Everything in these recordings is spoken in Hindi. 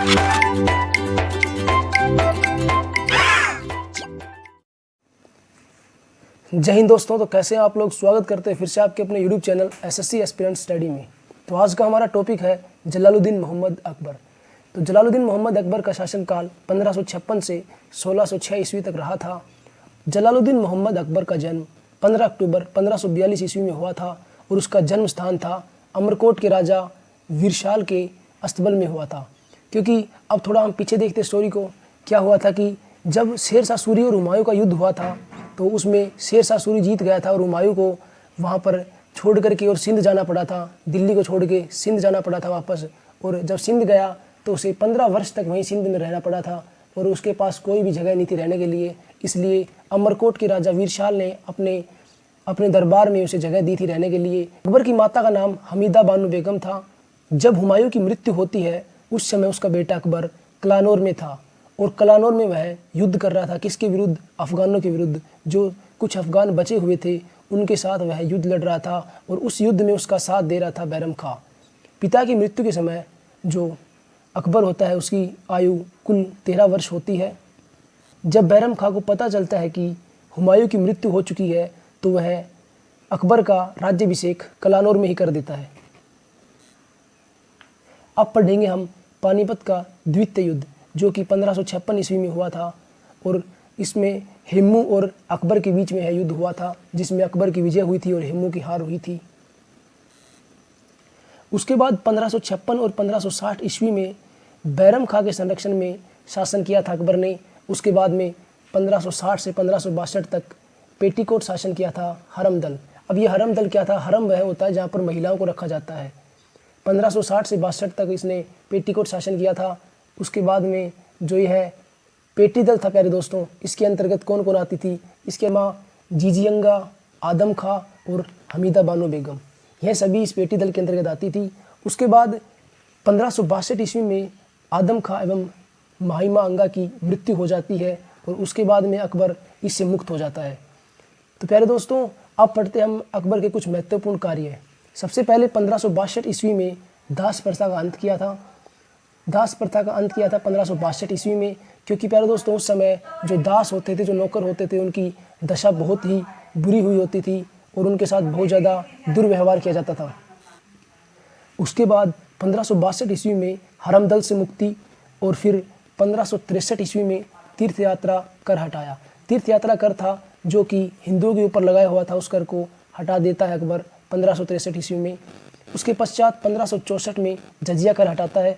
जय हिंद दोस्तों। तो कैसे हैं आप लोग। स्वागत करते हैं फिर से आपके अपने YouTube channel SSC aspirant study में। तो आज का हमारा टॉपिक है जलालुद्दीन मोहम्मद अकबर। तो जलालुद्दीन मोहम्मद अकबर का शासनकाल 1556 से 1606 ईस्वी तक रहा था। जलालुद्दीन मोहम्मद अकबर का जन्म 15 अक्टूबर 1542 ईस्वी में हुआ था और उसका जन्म स्थान था अमरकोट के राजा वीरशाल के अस्तबल में हुआ था। क्योंकि अब थोड़ा हम पीछे देखते स्टोरी को, क्या हुआ था कि जब शेर शाह सूरी और हुमायूं का युद्ध हुआ था तो उसमें शेर शाह सूरी जीत गया था और हुमायूं को वहाँ पर छोड़ करके और सिंध जाना पड़ा था। दिल्ली को छोड़ के सिंध जाना पड़ा था वापस। और जब सिंध गया तो उसे 15 वर्ष तक वहीं सिंध में रहना पड़ा था और उसके पास कोई भी जगह नहीं थी रहने के लिए। इसलिए अमरकोट के राजा वीरशाल ने अपने दरबार में उसे जगह दी थी रहने के लिए। अकबर की माता का नाम हमीदा बानो बेगम था। जब हुमायूं की मृत्यु होती है उस समय उसका बेटा अकबर कलानौर में था और कलानौर में वह युद्ध कर रहा था। किसके विरुद्ध? अफगानों के विरुद्ध। जो कुछ अफगान बचे हुए थे उनके साथ वह युद्ध लड़ रहा था और उस युद्ध में उसका साथ दे रहा था बैरम खां। पिता की मृत्यु के समय जो अकबर होता है उसकी आयु कुल 13 वर्ष होती है। जब बैरम खां को पता चलता है कि हुमायूं की मृत्यु हो चुकी है तो वह अकबर का राज्याभिषेक कलानौर में ही कर देता है। अब पढ़ेंगे हम पानीपत का द्वितीय युद्ध जो कि 1556 ईस्वी में हुआ था और इसमें हिम्मू और अकबर के बीच में यह युद्ध हुआ था जिसमें अकबर की विजय हुई थी और हिम्मू की हार हुई थी। उसके बाद 1556 और 1560 ईस्वी में बैरम खां के संरक्षण में शासन किया था अकबर ने। उसके बाद में 1560 से 1562 तक पेटीकोट शासन किया था हरम दल। अब ये हरम दल क्या था? हरम वह होता है जहाँ पर महिलाओं को रखा जाता है। 1560 से 62 तक इसने पेटीकोट शासन किया था। उसके बाद में जो यह पेटी दल था प्यारे दोस्तों, इसके अंतर्गत कौन कौन आती थी? इसके माँ जीजियंगा, आदम खां और हमीदा बानो बेगम, यह सभी इस पेटी दल के अंतर्गत आती थी। उसके बाद 1562 ईस्वी में आदम खां एवं माहिमा अंगा की मृत्यु हो जाती है और उसके बाद में अकबर इससे मुक्त हो जाता है। तो प्यारे दोस्तों अब पढ़ते हम अकबर के कुछ महत्वपूर्ण कार्य। सबसे पहले 1562 ईस्वी में दास प्रथा का अंत किया था। दास प्रथा का अंत किया था 1562 ईस्वी में, क्योंकि प्यारे दोस्तों उस समय जो दास होते थे, जो नौकर होते थे, उनकी दशा बहुत ही बुरी हुई होती थी और उनके साथ बहुत ज़्यादा दुर्व्यवहार किया जाता था। उसके बाद 1562 ईस्वी में हरम दल से मुक्ति और फिर 1563 ईस्वी में तीर्थ यात्रा कर हटाया। तीर्थ यात्रा कर था जो कि हिंदुओं के ऊपर लगाया हुआ था, उस कर को हटा देता है अकबर 1563 ईस्वी में। उसके पश्चात 1564 में जजिया कर हटाता है।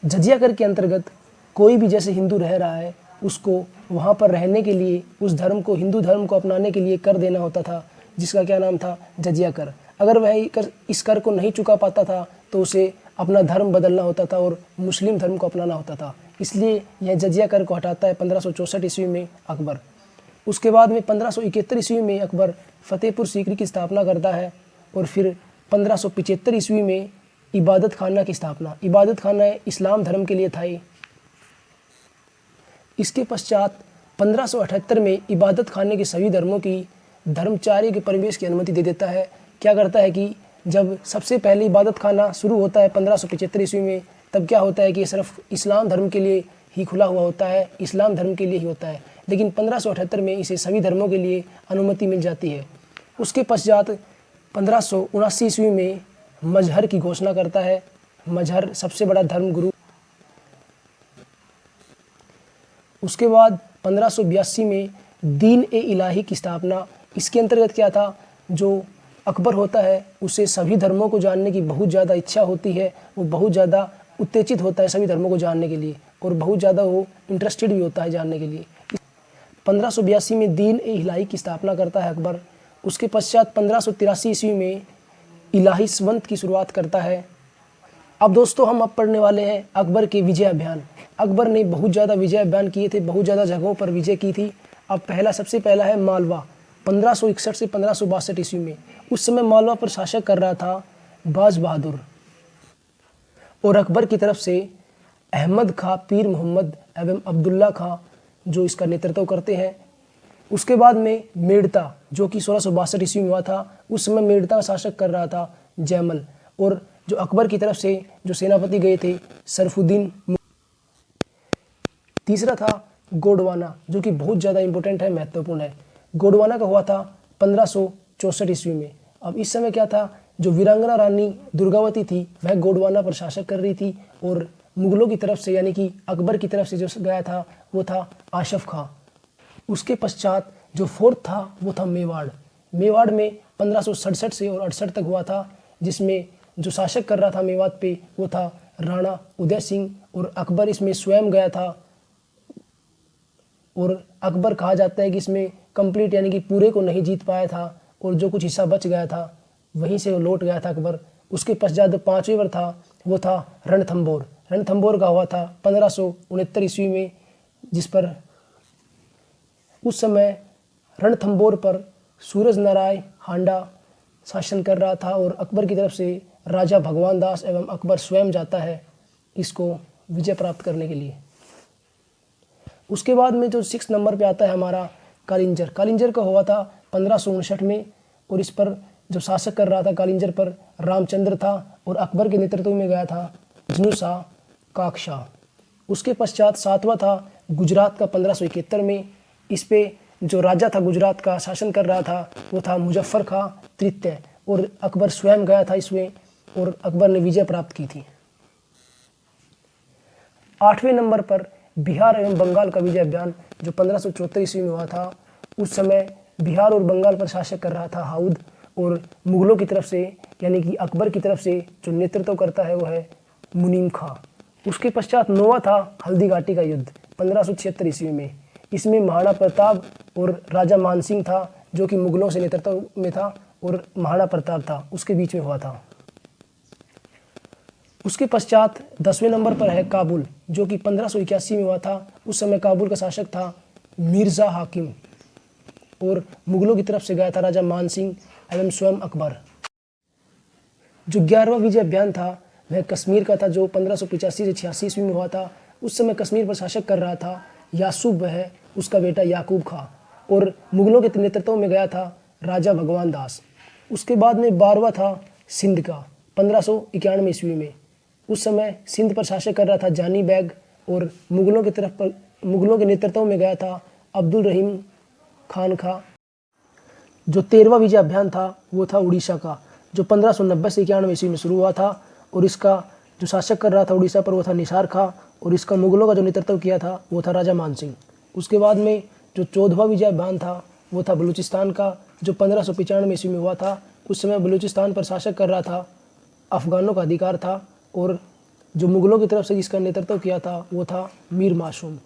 जजिया कर के अंतर्गत कोई भी जैसे हिंदू रह रहा है उसको वहाँ पर रहने के लिए, उस धर्म को, हिंदू धर्म को अपनाने के लिए कर देना होता था, जिसका क्या नाम था? जजिया कर। अगर वह इस कर को नहीं चुका पाता था तो उसे अपना धर्म बदलना होता था और मुस्लिम धर्म को अपनाना होता था। इसलिए यह जजिया कर को हटाता है 1564 ईस्वी में अकबर। उसके बाद में 1571 ईस्वी में अकबर फतेहपुर सीकरी की स्थापना करता है और फिर 1575 ईस्वी में इबादत खाना की स्थापना। इबादत खाना इस्लाम धर्म के लिए था। इसके पश्चात 1578 में इबादत खाने के सभी धर्मों की धर्मचार्य के प्रवेश की अनुमति दे देता है। क्या करता है कि जब सबसे पहले इबादत खाना शुरू होता है 1575 ईस्वी में, तब क्या होता है कि सिर्फ इस्लाम धर्म के लिए ही खुला हुआ होता है, इस्लाम धर्म के लिए ही होता है। लेकिन 1578 में इसे सभी धर्मों के लिए अनुमति मिल जाती है। उसके पश्चात 1579 ईस्वी में मजहर की घोषणा करता है। मजहर सबसे बड़ा धर्म गुरु। उसके बाद 1582 में दीन ए इलाही की स्थापना। इसके अंतर्गत क्या था? जो अकबर होता है उसे सभी धर्मों को जानने की बहुत ज़्यादा इच्छा होती है। वो बहुत ज़्यादा उत्तेजित होता है सभी धर्मों को जानने के लिए और बहुत ज़्यादा वो इंटरेस्टेड भी होता है जानने के लिए। 1582 में दीन ए इलाही की स्थापना करता है अकबर। उसके पश्चात 1583 ईस्वी में इलाही संवत की शुरुआत करता है। अब दोस्तों हम अब पढ़ने वाले हैं अकबर के विजय अभियान। अकबर ने बहुत ज़्यादा विजय अभियान किए थे, बहुत ज़्यादा जगहों पर विजय की थी। अब सबसे पहला है मालवा। 1561 से 1562 ईस्वी में उस समय मालवा पर शासक कर रहा था बाज बहादुर और अकबर की तरफ से अहमद खां, पीर मोहम्मद एवं अब्दुल्ला खां जो इसका नेतृत्व करते हैं। उसके बाद में मेड़ता जो कि 1662 ईस्वी में हुआ था। उस समय मेड़ता का शासक कर रहा था जयमल और जो अकबर की तरफ से जो सेनापति गए थे सरफुद्दीन तीसरा था गोंडवाना, जो कि बहुत ज़्यादा इंपॉर्टेंट है, महत्वपूर्ण है। गोंडवाना का हुआ था 1564 ईस्वी में। अब इस समय क्या था, जो वीरांगना रानी दुर्गावती थी वह गोंडवाना पर शासन कर रही थी, और मुगलों की तरफ से यानी कि अकबर की तरफ से जो गया था वो था आशफ खां। उसके पश्चात जो फोर्थ था वो था मेवाड़। मेवाड़ में 1567 से और 68 तक हुआ था, जिसमें जो शासक कर रहा था मेवात पे वो था राणा उदय सिंह, और अकबर इसमें स्वयं गया था। और अकबर कहा जाता है कि इसमें कंप्लीट यानी कि पूरे को नहीं जीत पाया था, और जो कुछ हिस्सा बच गया था वहीं से वो लौट गया था अकबर। उसके पश्चात जो पाँचवें वर था वो था रणथंभौर। रणथंभौर का हुआ था 1569 ईस्वी में, जिस पर उस समय रणथंभौर पर सूरज नारायण हांडा शासन कर रहा था, और अकबर की तरफ से राजा भगवान दास एवं अकबर स्वयं जाता है इसको विजय प्राप्त करने के लिए। उसके बाद में जो 6 नंबर पे आता है हमारा कालिंजर। कालिंजर का हुआ था 1559 में, और इस पर जो शासक कर रहा था कालिंजर पर रामचंद्र था, और अकबर के नेतृत्व में गया था मजनू शाह काकशाह। उसके पश्चात 7वां था गुजरात का 1571 में। इस पे जो राजा था गुजरात का शासन कर रहा था वो था मुजफ्फर खां तृतीय, और अकबर स्वयं गया था इसमें, और अकबर ने विजय प्राप्त की थी। 8वें नंबर पर बिहार एवं बंगाल का विजय अभियान जो 1574 ईस्वी में हुआ था। उस समय बिहार और बंगाल पर शासक कर रहा था हाउद, और मुगलों की तरफ से यानी कि अकबर की तरफ से जो नेतृत्व करता है वो है मुनीम खां। उसके पश्चात 9वां था हल्दी घाटी का युद्ध 1576 ईस्वी में। इसमें महाराणा प्रताप और राजा मानसिंह था, जो कि मुगलों से नेतृत्व में था, और महाराणा प्रताप था उसके बीच में हुआ था। उसके पश्चात 10वें नंबर पर है काबुल, जो कि 1581 में हुआ था। उस समय काबुल का शासक था मिर्ज़ा हाकिम, और मुगलों की तरफ से गया था राजा मानसिंह एवं स्वयं अकबर। जो 11वां विजय अभियान था वह कश्मीर का था, जो 1585 से 86 ईस्वी में हुआ था। उस समय कश्मीर पर शासक कर रहा था यासूब वह उसका बेटा याकूब खां, और मुगलों के नेतृत्व में गया था राजा भगवान दास। उसके बाद में 12वां था सिंध का 1591 ईस्वी में। उस समय सिंध पर शासक कर रहा था जानी बैग, और मुगलों के नेतृत्व में गया था अब्दुल रहीम खान का। जो 13वां विजय अभियान था वो था उड़ीसा का, जो 1590 से 91 ईस्वी में शुरू हुआ था, और इसका जो शासक कर रहा था उड़ीसा पर वो था निसार खां, और इसका मुगलों का जो नेतृत्व किया था वो था राजा मानसिंह। उसके बाद में जो 14वां विजय अभियान था वो था बलूचिस्तान का, जो 1595 ईस्वी में हुआ था। उस समय बलूचिस्तान पर शासक कर रहा था अफगानों का अधिकार था, और जो मुगलों की तरफ से जिसका नेतृत्व किया था वो था मीर मासूम।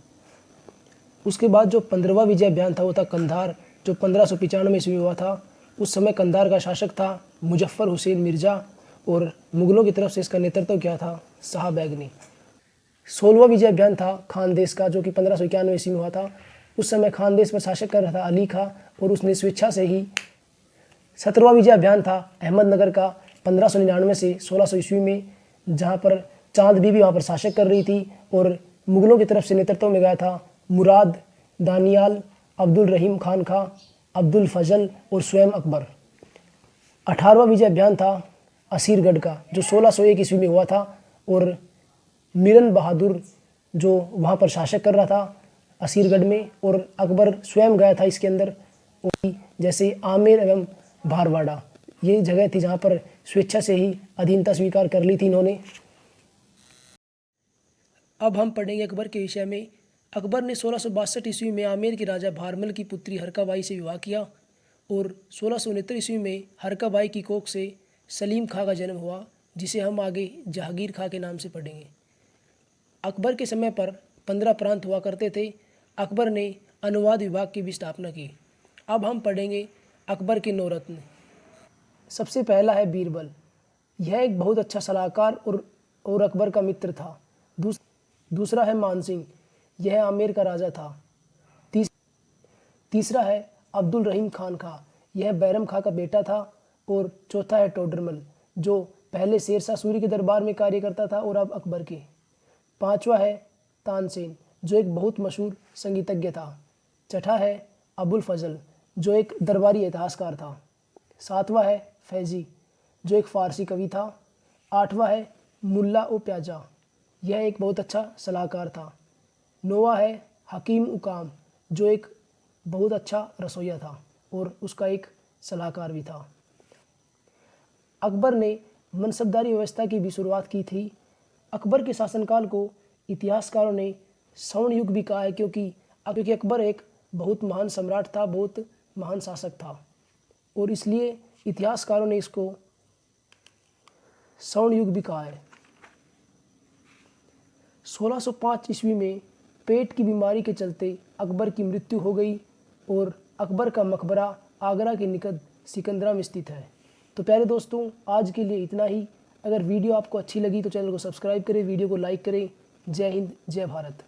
उसके बाद जो 15वां विजय अभियान था वो था कंधार, जो 1595 ईस्वी में हुआ था। उस समय कंधार का शासक था मुजफ्फर हुसैन मिर्ज़ा, और मुगलों की तरफ से इसका नेतृत्व किया था शाह बैग ने। 16वां विजय अभियान था खानदेश का, जो कि 1591 ईस्वी में हुआ था। उस समय खानदेश पर शासक कर रहा था अली खां, और उसने स्वेच्छा से ही 17वां विजय अभियान था अहमदनगर का 1599 से 1600 ईस्वी में, जहाँ पर चांद बीबी वहाँ पर शासक कर रही थी, और मुगलों की तरफ से नेतृत्व में गया था मुराद दानियाल, अब्दुल रहीम खान खां, अब्दुल फजल और स्वयं अकबर। 18वां विजय अभियान था असीरगढ़ का, जो 1601 ईस्वी में हुआ था, और मिरन बहादुर जो वहाँ पर शासक कर रहा था असीरगढ़ में, और अकबर स्वयं गया था इसके अंदर। जैसे आमेर एवं भारवाड़ा ये जगह थी जहाँ पर स्वेच्छा से ही अधीनता स्वीकार कर ली थी इन्होंने। अब हम पढ़ेंगे अकबर के विषय में। अकबर ने 1662 ईस्वी में आमेर के राजा भारमल की पुत्री हरकाबाई से विवाह किया, और 1669 ईस्वी में हरकाबाई की कोख से सलीम खां का जन्म हुआ, जिसे हम आगे जहांगीर खां के नाम से पढ़ेंगे। अकबर के समय पर 15 प्रांत हुआ करते थे। अकबर ने अनुवाद विभाग की भी स्थापना की। अब हम पढ़ेंगे अकबर के नौरत्न। सबसे पहला है बीरबल। यह एक बहुत अच्छा सलाहकार और अकबर का मित्र था। दूसरा है मानसिंह, यह आमेर का राजा था। तीसरा है अब्दुल रहीम खान खां, यह बैरम खां का बेटा था। और चौथा है टोडरमल, जो पहले शेरशाह सूरी के दरबार में कार्य करता था और अब अकबर के। पांचवा है तानसेन, जो एक बहुत मशहूर संगीतज्ञ था। छठा है अबुल फजल, जो एक दरबारी इतिहासकार था। सातवां है फैजी, जो एक फ़ारसी कवि था। आठवां है मुल्ला ओ प्याजा, यह एक बहुत अच्छा सलाहकार था। नोवा है हकीम उकाम, जो एक बहुत अच्छा रसोइया था और उसका एक सलाहकार भी था। अकबर ने मनसबदारी व्यवस्था की भी शुरुआत की थी। अकबर के शासनकाल को इतिहासकारों ने स्वर्ण युग भी कहा है, क्योंकि अकबर एक बहुत महान सम्राट था, बहुत महान शासक था, और इसलिए इतिहासकारों ने इसको स्वर्ण युग भी कहा है। 1605 ईस्वी में पेट की बीमारी के चलते अकबर की मृत्यु हो गई और अकबर का मकबरा आगरा के निकट सिकंदरा में स्थित है। तो प्यारे दोस्तों, आज के लिए इतना ही। अगर वीडियो आपको अच्छी लगी तो चैनल को सब्सक्राइब करें, वीडियो को लाइक करें। जय हिंद, जय भारत।